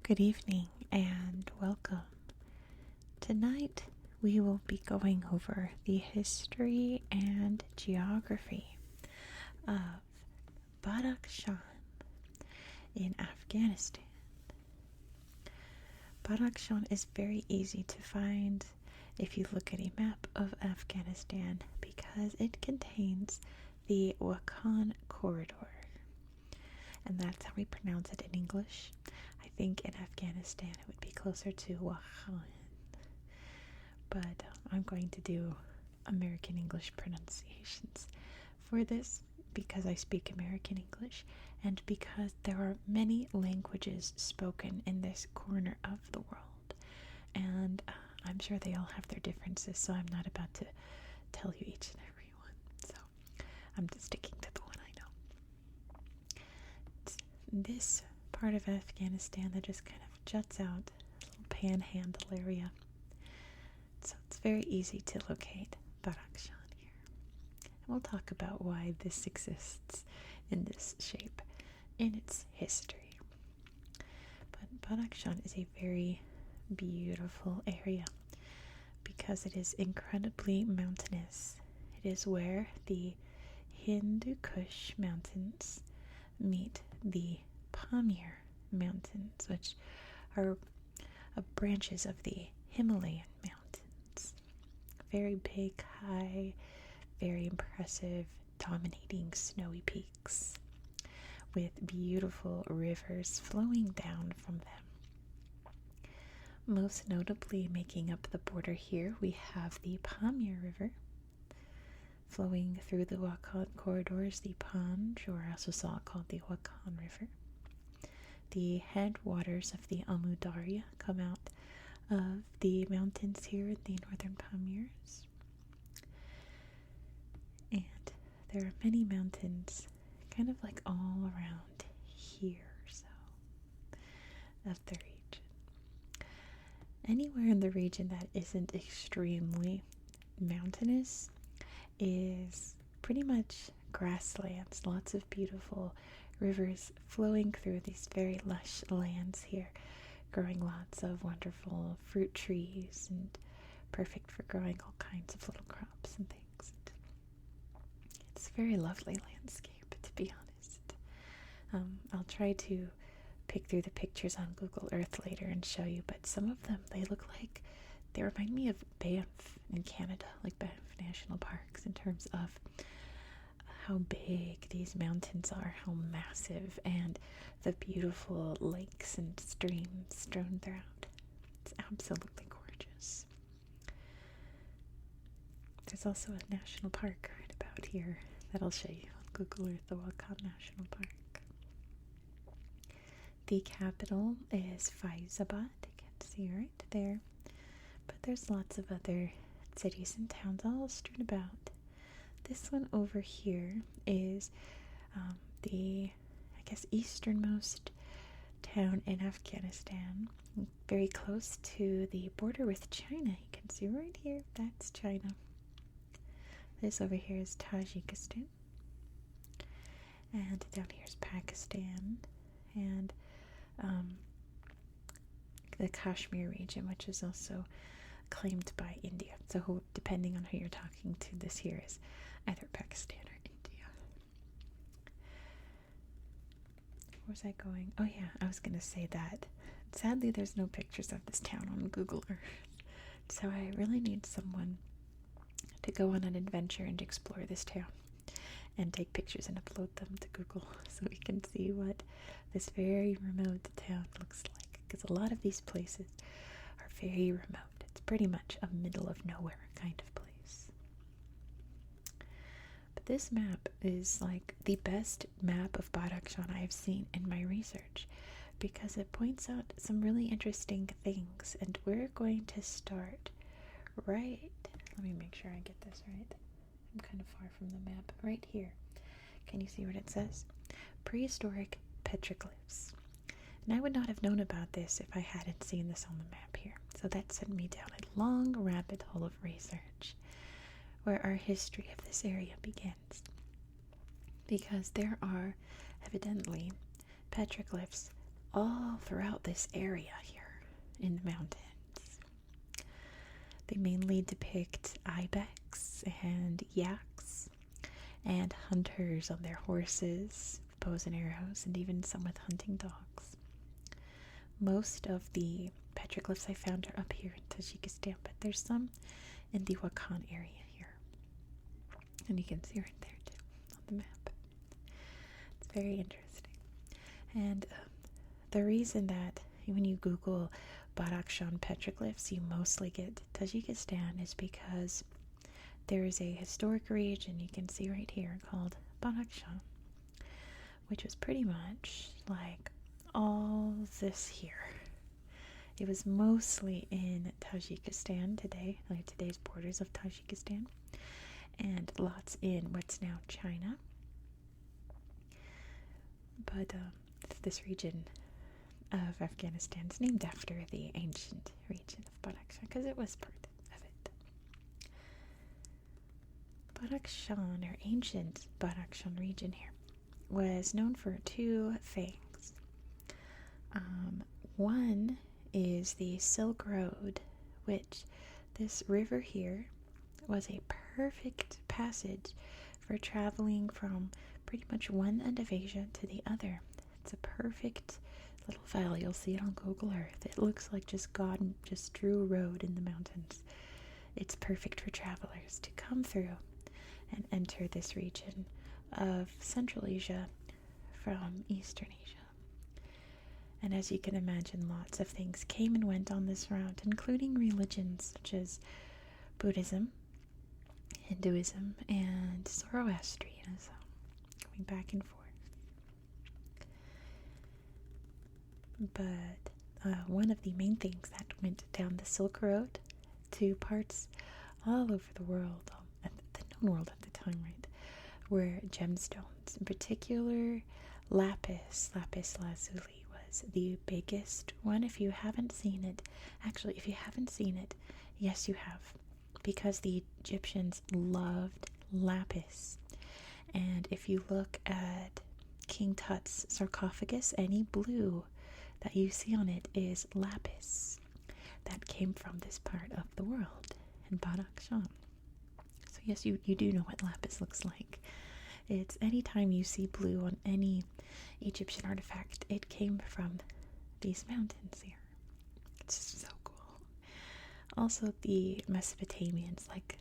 Good evening and welcome. Tonight we will be going over the history and geography of Badakhshan in Afghanistan. Badakhshan is very easy to find if you look at a map of Afghanistan because it contains the Wakhan corridor. And that's how we pronounce it in English. I think in Afghanistan it would be closer to Wakhan. But I'm going to do American English pronunciations for this because I speak American English and because there are many languages spoken in this corner of the world. And I'm sure they all have their differences, so I'm not about to tell you each and every one. So I'm just sticking to the one I know. This part of Afghanistan that just kind of juts out, a little panhandle area. So it's very easy to locate Badakhshan here. And we'll talk about why this exists in this shape in its history. But Badakhshan is a very beautiful area because it is incredibly mountainous. It is where the Hindu Kush Mountains meet the Pamir Mountains, which are branches of the Himalayan mountains. Very big, high, very impressive, dominating snowy peaks with beautiful rivers flowing down from them. Most notably making up the border here, we have the Pamir River flowing through the Wakhan corridors, the Panj, or I also saw it called the Wakhan River. The headwaters of the Amu Darya come out of the mountains here in the northern Pamirs. And there are many mountains kind of like all around here, so, of the region. Anywhere in the region that isn't extremely mountainous is pretty much grasslands, lots of beautiful rivers flowing through these very lush lands here, growing lots of wonderful fruit trees and perfect for growing all kinds of little crops and things. It's a very lovely landscape, to be honest. I'll try to pick through the pictures on Google Earth later and show you, but some of them, they look like they remind me of Banff in Canada, like Banff National Parks, in terms of how big these mountains are, how massive, and the beautiful lakes and streams strewn throughout. It's absolutely gorgeous. There's also a national park right about here that I'll show you on Google Earth, the Wakhan National Park. The capital is Faizabad, you can see right there. But there's lots of other cities and towns all strewn about. This one over here is the, I guess, easternmost town in Afghanistan, very close to the border with China. You can see right here, that's China. This over here is Tajikistan. And down here is Pakistan. And the Kashmir region, which is also claimed by India. So depending on who you're talking to, this here is either Pakistan or India. Where was I going? Oh yeah, I was going to say that. Sadly, there's no pictures of this town on Google Earth. So I really need someone to go on an adventure and explore this town and take pictures and upload them to Google so we can see what this very remote town looks like. Because a lot of these places are very remote. It's pretty much a middle of nowhere kind of place. But this map is like the best map of Badakhshan I have seen in my research because it points out some really interesting things. And we're going to start right, let me make sure I get this right. I'm kind of far from the map. Right here. Can you see what it says? Prehistoric Petroglyphs. And I would not have known about this if I hadn't seen this on the map here. So that sent me down a long rabbit hole of research where our history of this area begins. Because there are evidently petroglyphs all throughout this area here in the mountains. They mainly depict ibex and yaks and hunters on their horses, bows and arrows, and even some with hunting dogs. Most of the petroglyphs I found are up here in Tajikistan, but there's some in the Wakhan area here. And you can see right there too on the map. It's very interesting. And the reason that when you Google Badakhshan petroglyphs, you mostly get Tajikistan is because there is a historic region you can see right here called Badakhshan, which was pretty much like all this here. It was mostly in Tajikistan today, like today's borders of Tajikistan, and lots in what's now China. But this region of Afghanistan is named after the ancient region of Badakhshan because it was part of it. Badakhshan, or ancient Badakhshan region here, was known for two things. One is the Silk Road, which this river here was a perfect passage for traveling from pretty much one end of Asia to the other. It's a perfect little valley. You'll see it on Google Earth. It looks like just God just drew a road in the mountains. It's perfect for travelers to come through and enter this region of Central Asia from Eastern Asia. And as you can imagine, lots of things came and went on this route, including religions such as Buddhism, Hinduism, and Zoroastrianism, going back and forth. But one of the main things that went down the Silk Road to parts all over the world, the known world at the time, right, were gemstones. In particular, lapis lazuli was the biggest one. If you haven't seen it, yes, you have, because the Egyptians loved lapis. And if you look at King Tut's sarcophagus, any blue that you see on it is lapis that came from this part of the world in Badakhshan. So yes, you do know what lapis looks like. It's anytime you see blue on any Egyptian artifact, it came from these mountains here. It's just so cool. Also, the Mesopotamians, like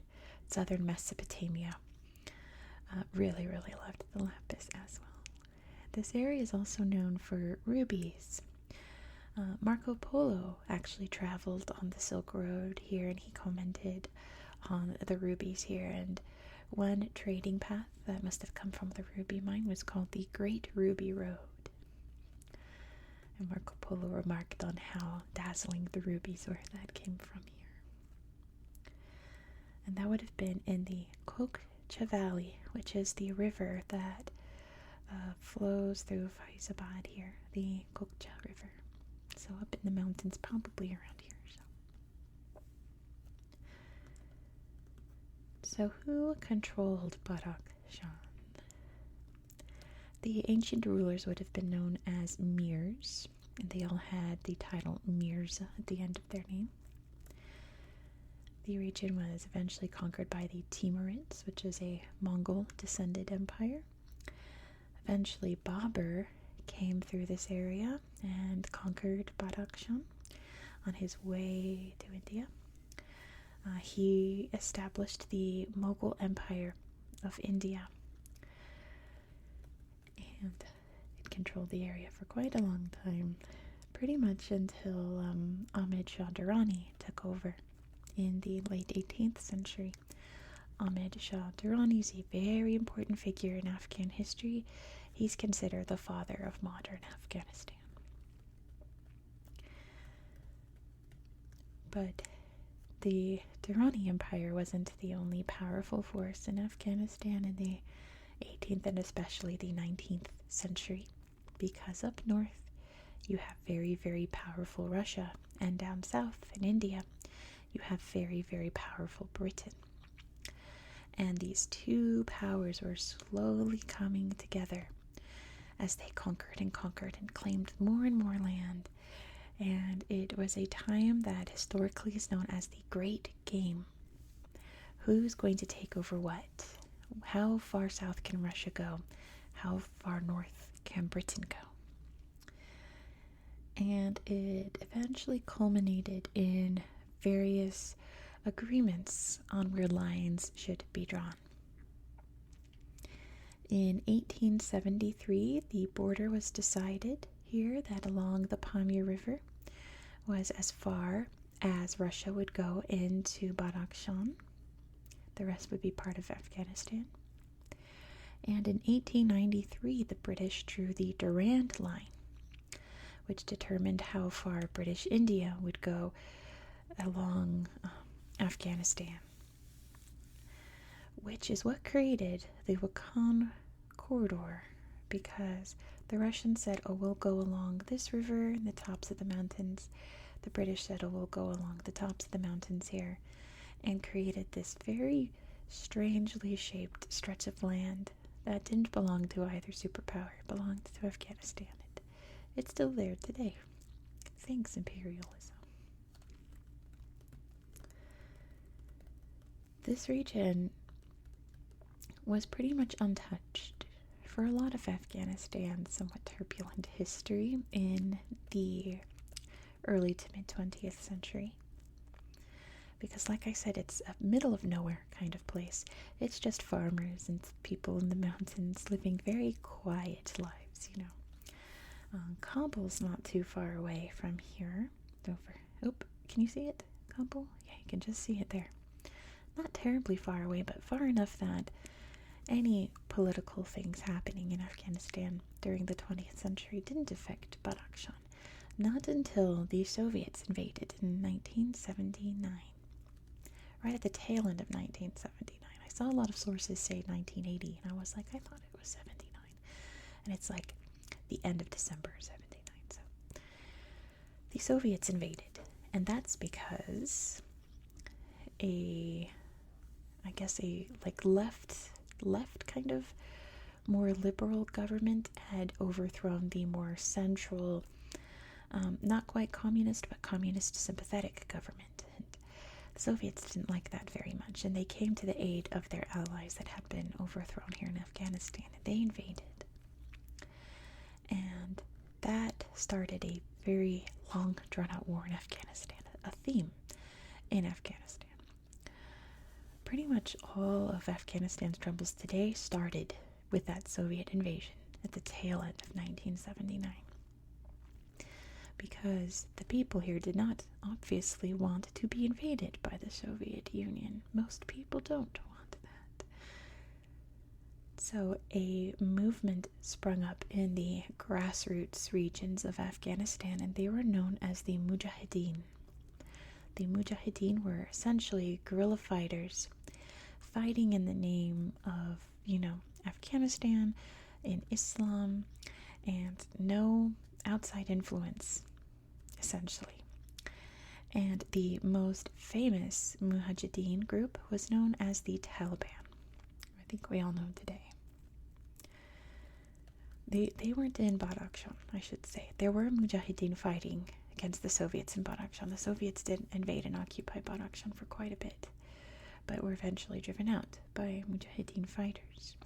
southern Mesopotamia, really loved the lapis as well. This area is also known for rubies. Marco Polo actually traveled on the Silk Road here, and he commented on the rubies here. And one trading path that must have come from the ruby mine was called the Great Ruby Road. And Marco Polo remarked on how dazzling the rubies were that came from here. And that would have been in the Kokcha Valley, which is the river that flows through Faizabad here, the Kokcha River. So up in the mountains, probably around here. So who controlled Badakhshan? The ancient rulers would have been known as Mirs, and they all had the title Mirza at the end of their name. The region was eventually conquered by the Timurids, which is a Mongol-descended empire. Eventually, Babur came through this area and conquered Badakhshan on his way to India. He established the Mughal Empire of India, and it controlled the area for quite a long time, pretty much until Ahmed Shah Durrani took over in the late 18th century. Ahmed Shah Durrani is a very important figure in Afghan history. He's considered the father of modern Afghanistan. But the Durrani Empire wasn't the only powerful force in Afghanistan in the 18th and especially the 19th century, because up north you have very powerful Russia, and down south in India you have very powerful Britain. And these two powers were slowly coming together as they conquered and conquered and claimed more and more land. And it was a time that historically is known as the Great Game. Who's going to take over what? How far south can Russia go? How far north can Britain go? And it eventually culminated in various agreements on where lines should be drawn. In 1873, the border was decided here that along the Pamir River was as far as Russia would go into Badakhshan. The rest would be part of Afghanistan. And in 1893, the British drew the Durand Line, which determined how far British India would go along Afghanistan, which is what created the Wakhan corridor, because the Russians said, oh, we'll go along this river and the tops of the mountains. The British said, oh, we'll go along the tops of the mountains here, and created this very strangely shaped stretch of land that didn't belong to either superpower. It belonged to Afghanistan. It's still there today. Thanks, imperialism. This region was pretty much untouched for a lot of Afghanistan's somewhat turbulent history in the early to mid-20th century. Because, like I said, it's a middle of nowhere kind of place. It's just farmers and people in the mountains living very quiet lives, you know. Kabul's not too far away from here. Can you see it? Kabul? Yeah, you can just see it there. Not terribly far away, but far enough that any political things happening in Afghanistan during the 20th century didn't affect Badakhshan. Not until the Soviets invaded in 1979. Right at the tail end of 1979. I saw a lot of sources say 1980, and I was like, I thought it was 79. And it's like the end of December 79. So the Soviets invaded, and that's because a left kind of more liberal government had overthrown the more central, not quite communist, but communist sympathetic government. And the Soviets didn't like that very much, and they came to the aid of their allies that had been overthrown here in Afghanistan, and they invaded. And that started a very long, drawn-out war in Afghanistan, a theme in Afghanistan. Pretty much all of Afghanistan's troubles today started with that Soviet invasion at the tail end of 1979. Because the people here did not obviously want to be invaded by the Soviet Union. Most people don't want that. So a movement sprung up in the grassroots regions of Afghanistan, and they were known as the Mujahideen. The Mujahideen were essentially guerrilla fighters fighting in the name of, Afghanistan, in Islam, and no outside influence, essentially. And the most famous Mujahideen group was known as the Taliban. I think we all know today. They weren't in Badakhshan, I should say. There were Mujahideen fighting against the Soviets in Badakhshan. The Soviets did invade and occupy Badakhshan for quite a bit, but were eventually driven out by Mujahideen fighters.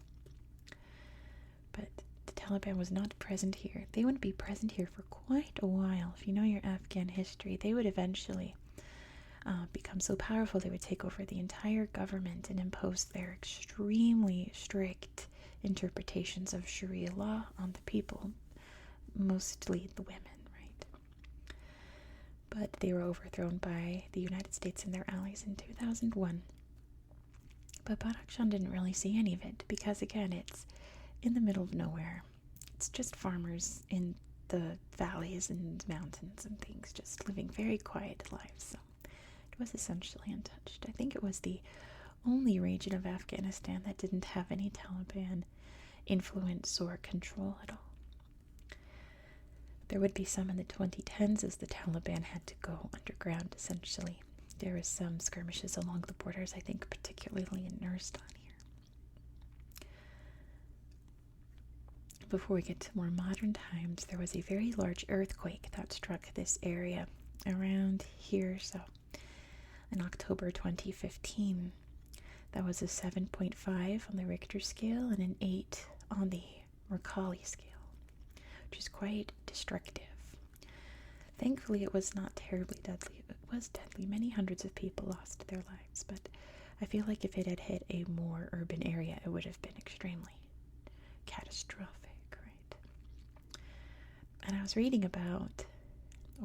But the Taliban was not present here. They wouldn't be present here for quite a while. If you know your Afghan history, they would eventually become so powerful they would take over the entire government and impose their extremely strict interpretations of Sharia law on the people, mostly the women. But they were overthrown by the United States and their allies in 2001. But Badakhshan didn't really see any of it because, again, it's in the middle of nowhere. It's just farmers in the valleys and mountains and things, just living very quiet lives. So it was essentially untouched. I think it was the only region of Afghanistan that didn't have any Taliban influence or control at all. There would be some in the 2010s as the Taliban had to go underground, essentially. There was some skirmishes along the borders, I think particularly in Nuristan here. before we get to more modern times, there was a very large earthquake that struck this area around here, so in October 2015. That was a 7.5 on the Richter scale and an 8 on the Mercalli scale, which is quite destructive. Thankfully, it was not terribly deadly. It was deadly. Many hundreds of people lost their lives, but I feel like if it had hit a more urban area, it would have been extremely catastrophic, right? And I was reading about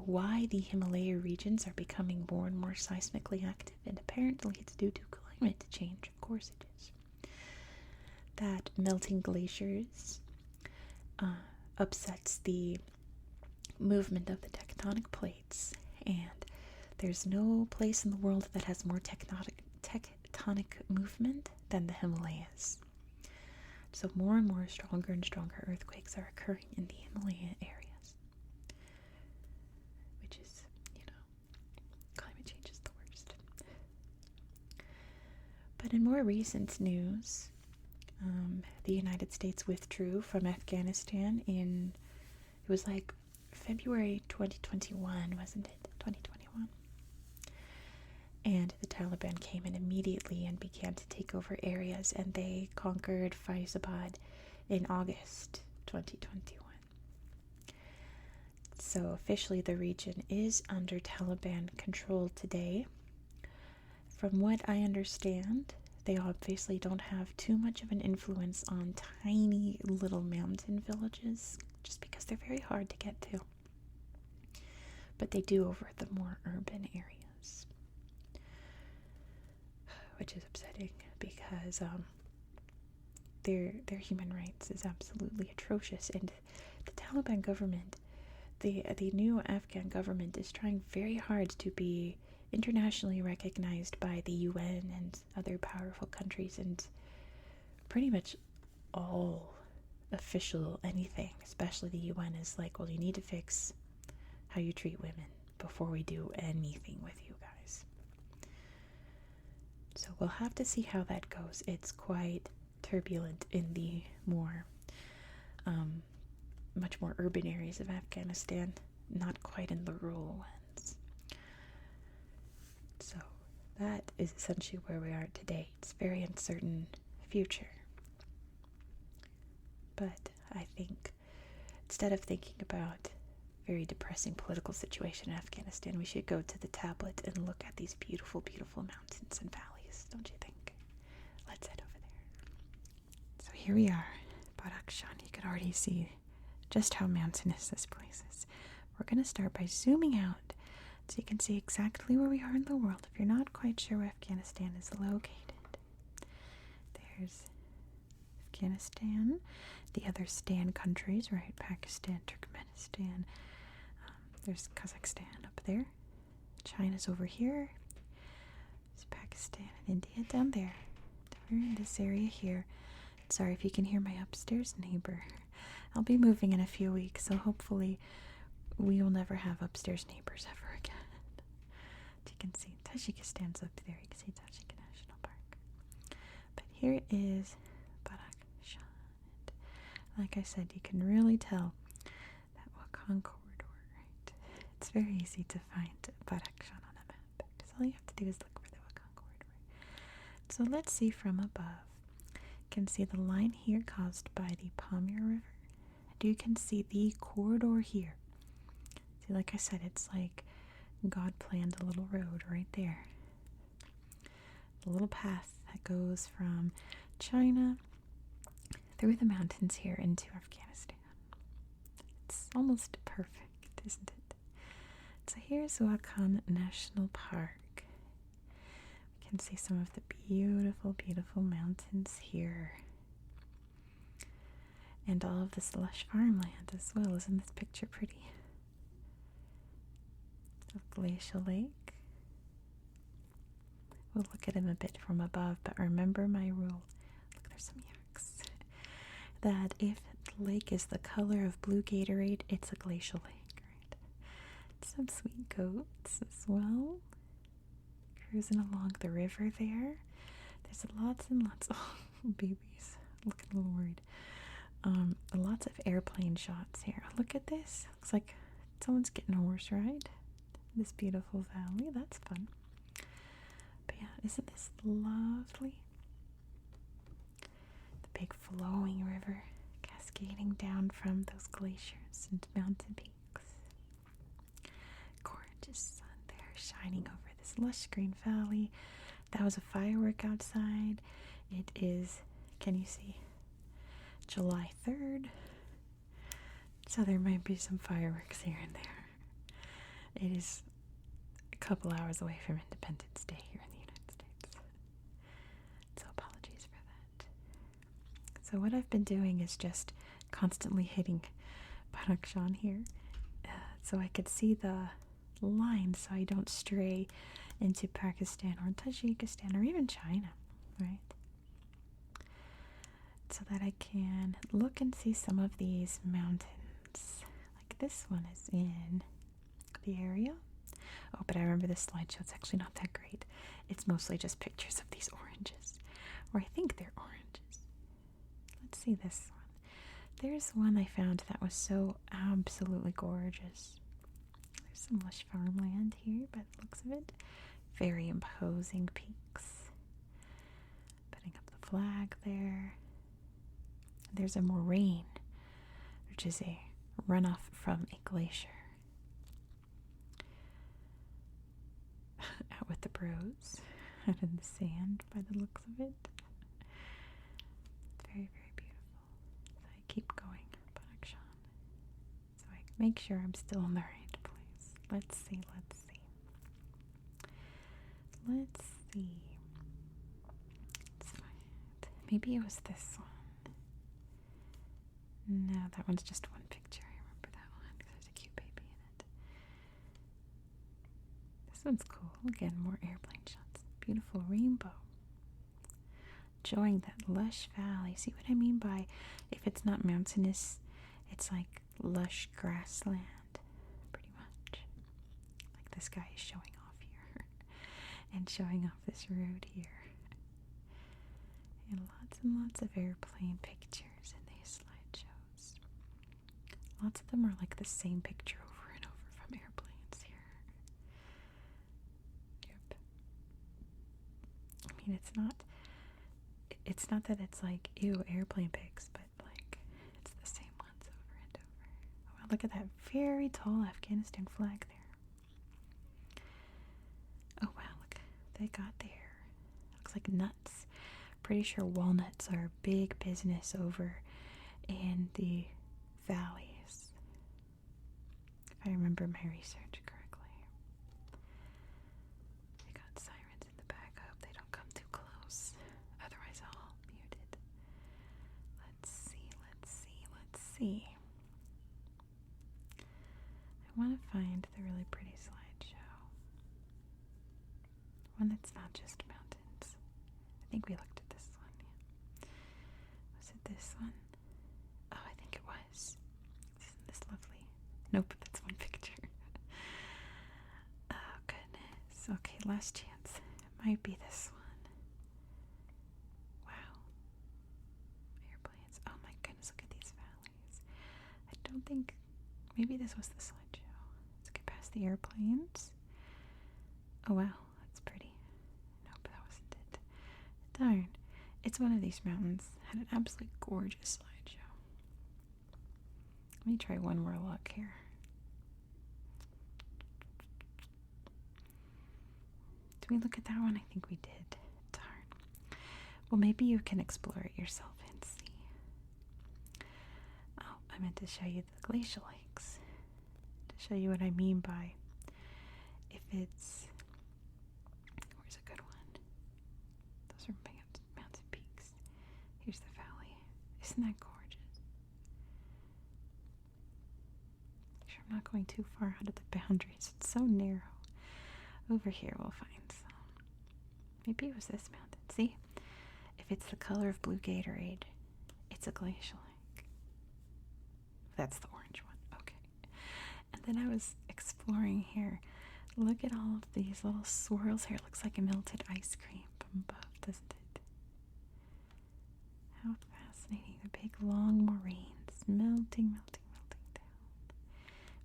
why the Himalaya regions are becoming more and more seismically active, and apparently it's due to climate change. Of course it is. That melting glaciers upsets the movement of the tectonic plates, and there's no place in the world that has more tectonic movement than the Himalayas. So more and more stronger and stronger earthquakes are occurring in the Himalaya areas, which is, climate change is the worst. But in more recent news, the United States withdrew from Afghanistan it was like February 2021, wasn't it? 2021. And the Taliban came in immediately and began to take over areas, and they conquered Faizabad in August 2021. So officially the region is under Taliban control today. From what I understand, they obviously don't have too much of an influence on tiny little mountain villages, just because they're very hard to get to. But they do over the more urban areas, which is upsetting because their human rights is absolutely atrocious. And the Taliban government, the new Afghan government, is trying very hard to be internationally recognized by the UN and other powerful countries, and pretty much all official anything, especially the UN, is like, well, you need to fix how you treat women before we do anything with you guys. So we'll have to see how that goes. It's quite turbulent in the more much more urban areas of Afghanistan, not quite in the rural ones. So that is essentially where we are today. It's a very uncertain future. But I think instead of thinking about very depressing political situation in Afghanistan, we should go to the tablet and look at these beautiful, beautiful mountains and valleys, don't you think? Let's head over there. So here we are, Badakhshan. You could already see just how mountainous this place is. We're going to start by zooming out so you can see exactly where we are in the world if you're not quite sure where Afghanistan is located. There's Afghanistan, the other Stan countries, right? Pakistan, Turkmenistan. There's Kazakhstan up there. China's over here. There's Pakistan and India down there. We're in this area here. Sorry if you can hear my upstairs neighbor. I'll be moving in a few weeks, so hopefully we will never have upstairs neighbors ever again. You can see Tajikistan's up there. You can see Tajik National Park. But here is Badakhshan. Like I said, you can really tell that Wakhan corridor, right? It's very easy to find Badakhshan on a map, because all you have to do is look for the Wakhan corridor. So let's see from above. You can see the line here caused by the Pamir River. And you can see the corridor here. See, like I said, it's like God planned a little road right there. A little path that goes from China through the mountains here into Afghanistan. It's almost perfect, isn't it? So here's Wakhan National Park. We can see some of the beautiful, beautiful mountains here. And all of this lush farmland as well. Isn't this picture pretty? Glacial Lake. We'll look at him a bit from above, but remember my rule. Look, there's some yaks. That if the lake is the color of blue Gatorade, it's a glacial lake, right? Some sweet goats as well. Cruising along the river there. There's lots and lots. Oh, babies. Looking a little worried. Lots of airplane shots here. Look at this. Looks like someone's getting a horse ride. This beautiful valley. That's fun. But yeah, isn't this lovely? The big flowing river cascading down from those glaciers and mountain peaks. Gorgeous sun there shining over this lush green valley. That was a firework outside. It is, can you see? July 3rd. So there might be some fireworks here and there. It is a couple hours away from Independence Day here in the United States. So apologies for that. So what I've been doing is just constantly hitting Badakhshan here so I could see the line so I don't stray into Pakistan or Tajikistan or even China, right? So that I can look and see some of these mountains. Like this one is in the area. Oh, but I remember this slideshow. It's actually not that great. It's mostly just pictures of these oranges. Or I think they're oranges. Let's see this one. There's one I found that was so absolutely gorgeous. There's some lush farmland here, by the looks of it. Very imposing peaks. Putting up the flag there. There's a moraine, which is a runoff from a glacier. Out with the bros, out in the sand by the looks of it. Very, very beautiful. So I keep going, Badakhshan. So I make sure I'm still in the right place. Let's see, let's see. Let's see. Let's find. Maybe it was this one. No, that one's just one picture. I remember that one because there's a cute baby in it. This one's cool. Again, more airplane shots. Beautiful rainbow. Enjoying that lush valley. See what I mean by if it's not mountainous, it's like lush grassland, pretty much. Like this guy is showing off here and showing off this road here. And lots of airplane pictures in these slideshows. Lots of them are like the same picture over and over from airplanes here. Yep. I mean, it's not that it's like, ew, airplane pics, but like, it's the same ones over and over. Oh, wow, look at that very tall Afghanistan flag there. Oh, wow, look, they got there. Looks like nuts. Pretty sure walnuts are a big business over in the valleys, if I remember my research correctly. They got sirens in the back. I hope they don't come too close. Otherwise I'll mute it. Let's see, let's see, let's see. I want to find the really pretty slideshow. One that's not just mountains. I think we looked at this one, yeah. Was it this one? Oh, I think it was. Isn't this lovely? Nope, that's one picture. Oh, goodness. Okay, last chance. It might be this one. Wow. Airplanes. Oh my goodness, look at these valleys. I don't think... Maybe this was the slideshow. Let's get past the airplanes. Oh, wow. That's pretty. Nope, that wasn't it. Darn. It's one of these mountains. Had an absolutely gorgeous slideshow. Let me try one more look here. Did we look at that one? I think we did. Darn. Well, maybe you can explore it yourself and see. Oh, I meant to show you the glacial lakes. To show you what I mean by if it's... Where's a good one? Those are mountain peaks. Here's the valley. Isn't that gorgeous? Make sure I'm not going too far out of the boundaries. It's so narrow. Over here we'll find some. Maybe it was this mountain. See? If it's the color of blue Gatorade, it's a glacial lake. That's the orange one. Okay. And then I was exploring here. Look at all of these little swirls here. It looks like a melted ice cream from above, doesn't it? How fascinating. The big long moraines, melting, melting, melting down,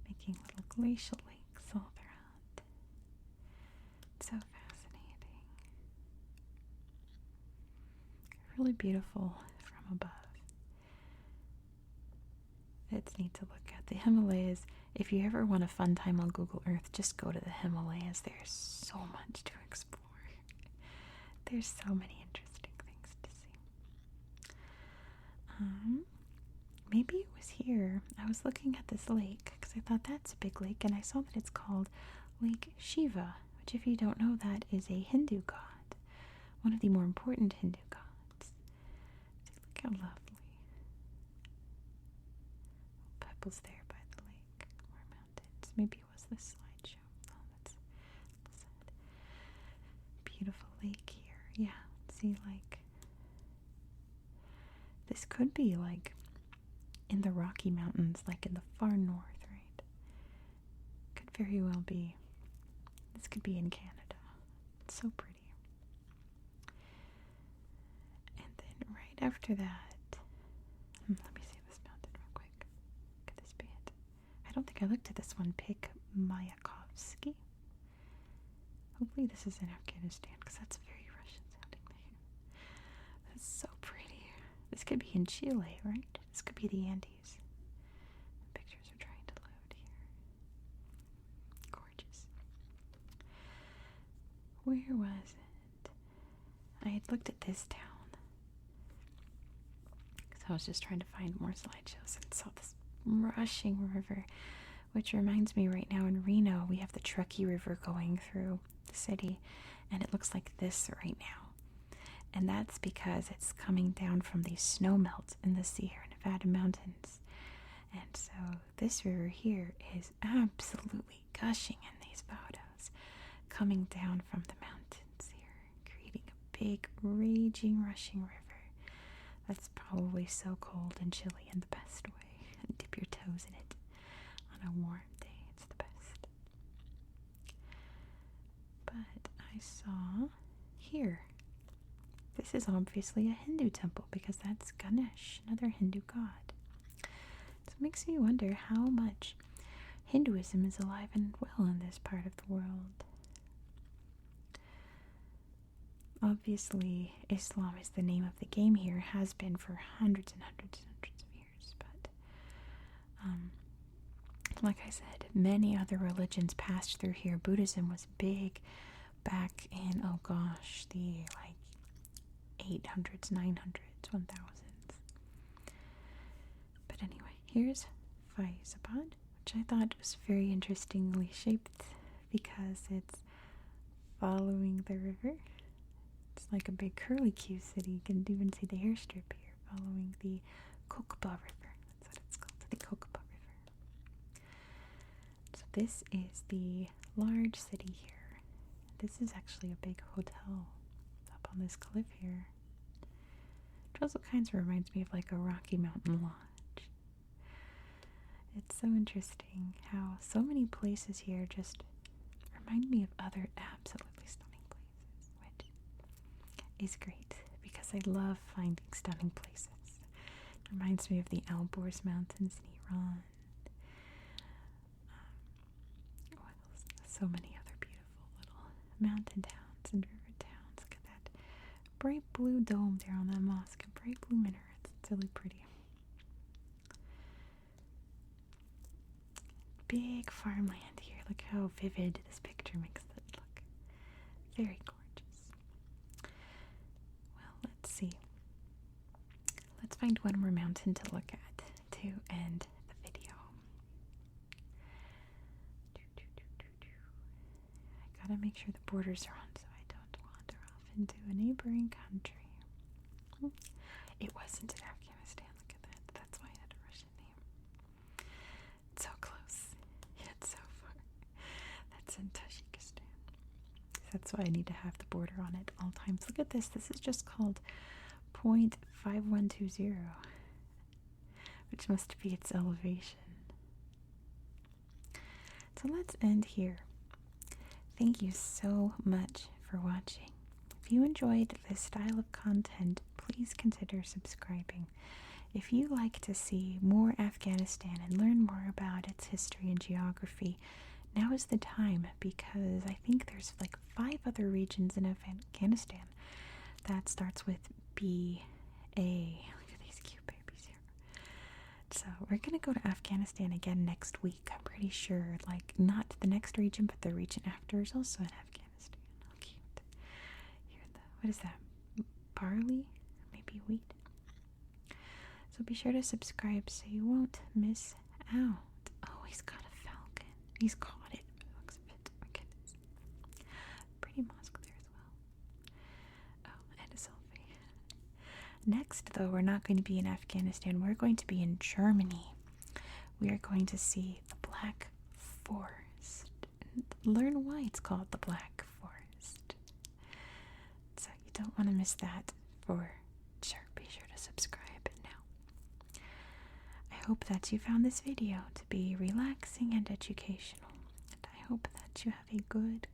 making little glacial lakes all around. It's so fascinating. Really beautiful from above. It's neat to look at. The Himalayas, if you ever want a fun time on Google Earth, just go to the Himalayas. There's so much to explore. There's so many interesting things to see. Maybe it was here. I was looking at this lake because I thought that's a big lake, and I saw that it's called Lake Shiva, which, if you don't know, that is a Hindu god, one of the more important Hindu gods. Look how lovely. Pebbles there by the lake, more mountains. Maybe it was this slideshow. Oh, that's sad. Beautiful lake here. Yeah, see, like, this could be like in the Rocky Mountains, like in the far north, right? Could very well be. This could be in Canada. It's so pretty. And then right after that, let me see this mountain real quick. Could this be it? I don't think I looked at this one. Pick Mayakovsky. Hopefully this is in Afghanistan, because that's a very Russian sounding name. That's so pretty. This could be in Chile, right? This could be the Andes. The pictures are trying to load here. Gorgeous. Where was it? I had looked at this town, because I was just trying to find more slideshows and saw this rushing river, which reminds me, right now in Reno, we have the Truckee River going through the city, and it looks like this right now. And that's because it's coming down from these snow melts in the Sierra Nevada mountains. And so this river here is absolutely gushing in these photos, coming down from the mountains here, creating a big, raging, rushing river. That's probably so cold and chilly in the best way. And dip your toes in it on a warm day. It's the best. But I saw here, this is obviously a Hindu temple, because that's Ganesh, another Hindu god. So it makes me wonder how much Hinduism is alive and well in this part of the world. Obviously, Islam is the name of the game here, has been for hundreds and hundreds and hundreds of years. But like I said, many other religions passed through here. Buddhism was big back in, oh gosh, the 800s, 900s, 1000s. But anyway, here's Faizabad, which I thought was very interestingly shaped because it's following the river. It's like a big curlicue city. You can even see the airstrip here following the Kokba River. That's what it's called, the Kokba River. So this is the large city here. This is actually a big hotel up on this cliff here. It also kind of reminds me of like a Rocky Mountain Lodge. It's so interesting how so many places here just remind me of other absolutely stunning places, which is great because I love finding stunning places. It reminds me of the Alborz Mountains in Iran. What else? So many other beautiful little mountain towns and river towns. Look at that bright blue dome there on that mosque and bright blue minarets. It's really pretty. Big farmland here. Look how vivid this picture makes it look. Very gorgeous. Well, let's see. Let's find one more mountain to look at to end the video. I gotta make sure the borders are on so I don't wander off into a neighboring country. It wasn't in Afghanistan. Look at that. That's why it had a Russian name. It's so close. Yet so far. That's in Tajikistan. That's why I need to have the border on at all times. Look at this. This is just called .5120, which must be its elevation. So let's end here. Thank you so much for watching. If you enjoyed this style of content, please consider subscribing. If you like to see more Afghanistan and learn more about its history and geography, now is the time, because I think there's like 5 other regions in Afghanistan that starts with B, A. Look at these cute babies here. So we're going to go to Afghanistan again next week. I'm pretty sure, like, not the next region, but the region after is also in Afghanistan. How cute. Here, what is that? Barley? Maybe wheat? So be sure to subscribe so you won't miss out. Oh, he's got a falcon. He's caught it. Looks a bit. Oh my goodness. Pretty mosque there as well. Oh, and a selfie. Next, though, we're not going to be in Afghanistan. We're going to be in Germany. We are going to see the Black Forest. And learn why it's called the Black Forest. So you don't want to miss that for sure. Be sure to subscribe now. I hope that you found this video to be relaxing and educational. And I hope that you have a good